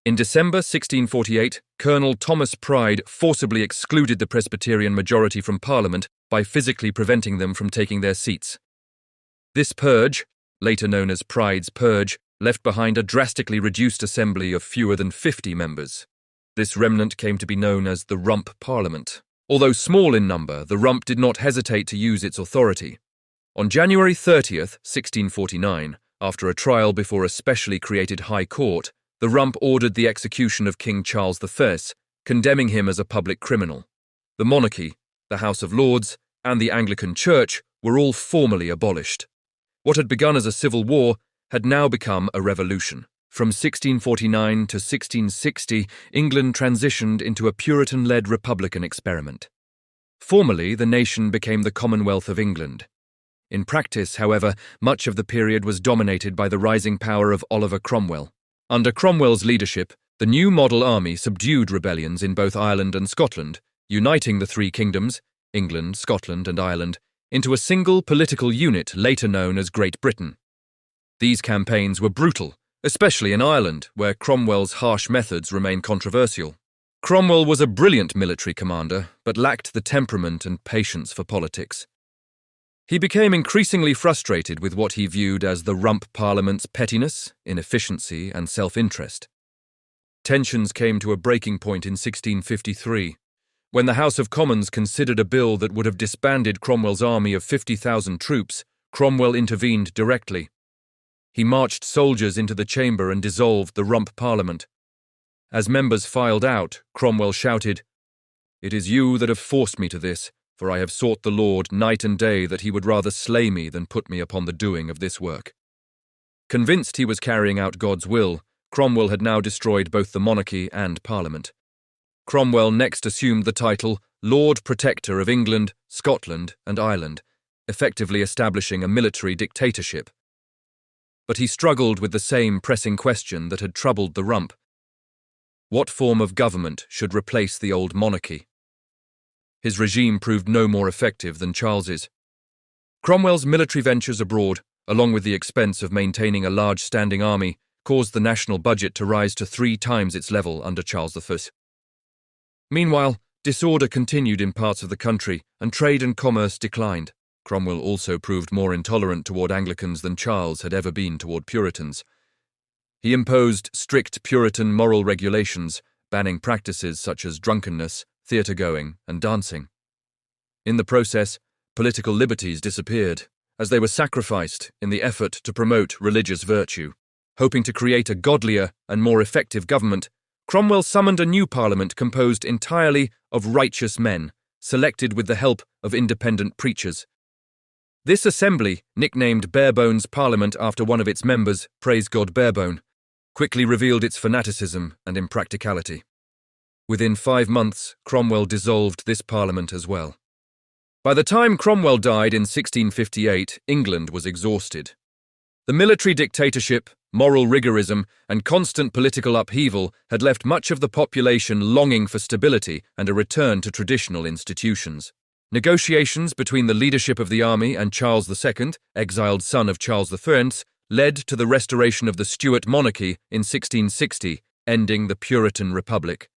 In December 1648, Colonel Thomas Pride forcibly excluded the Presbyterian majority from Parliament by physically preventing them from taking their seats. This purge, later known as Pride's Purge, left behind a drastically reduced assembly of fewer than 50 members. This remnant came to be known as the Rump Parliament. Although small in number, the Rump did not hesitate to use its authority. On January 30th, 1649, after a trial before a specially created High Court, the Rump ordered the execution of King Charles I, condemning him as a public criminal. The monarchy, the House of Lords, and the Anglican Church were all formally abolished. What had begun as a civil war had now become a revolution. From 1649 to 1660, England transitioned into a Puritan-led republican experiment. Formally, the nation became the Commonwealth of England. In practice, however, much of the period was dominated by the rising power of Oliver Cromwell. Under Cromwell's leadership, the new model army subdued rebellions in both Ireland and Scotland, uniting the three kingdoms, England, Scotland, and Ireland, into a single political unit later known as Great Britain. These campaigns were brutal, especially in Ireland, where Cromwell's harsh methods remain controversial. Cromwell was a brilliant military commander, but lacked the temperament and patience for politics. He became increasingly frustrated with what he viewed as the Rump Parliament's pettiness, inefficiency, and self-interest. Tensions came to a breaking point in 1653, when the House of Commons considered a bill that would have disbanded Cromwell's army of 50,000 troops. Cromwell intervened directly. He marched soldiers into the chamber and dissolved the Rump Parliament. As members filed out, Cromwell shouted, "It is you that have forced me to this, for I have sought the Lord night and day that he would rather slay me than put me upon the doing of this work." Convinced he was carrying out God's will, Cromwell had now destroyed both the monarchy and Parliament. Cromwell next assumed the title Lord Protector of England, Scotland, and Ireland, effectively establishing a military dictatorship. But he struggled with the same pressing question that had troubled the Rump. What form of government should replace the old monarchy? His regime proved no more effective than Charles's. Cromwell's military ventures abroad, along with the expense of maintaining a large standing army, caused the national budget to rise to 3 times its level under Charles I. Meanwhile, disorder continued in parts of the country, and trade and commerce declined. Cromwell also proved more intolerant toward Anglicans than Charles had ever been toward Puritans. He imposed strict Puritan moral regulations, banning practices such as drunkenness, theatre-going, and dancing. In the process, political liberties disappeared, as they were sacrificed in the effort to promote religious virtue. Hoping to create a godlier and more effective government, Cromwell summoned a new parliament composed entirely of righteous men, selected with the help of independent preachers. This assembly, nicknamed Barebone's Parliament after one of its members, praise God Barebone, quickly revealed its fanaticism and impracticality. Within 5 months, Cromwell dissolved this parliament as well. By the time Cromwell died in 1658, England was exhausted. The military dictatorship, moral rigorism, and constant political upheaval had left much of the population longing for stability and a return to traditional institutions. Negotiations between the leadership of the army and Charles II, exiled son of Charles I, led to the restoration of the Stuart monarchy in 1660, ending the Puritan Republic.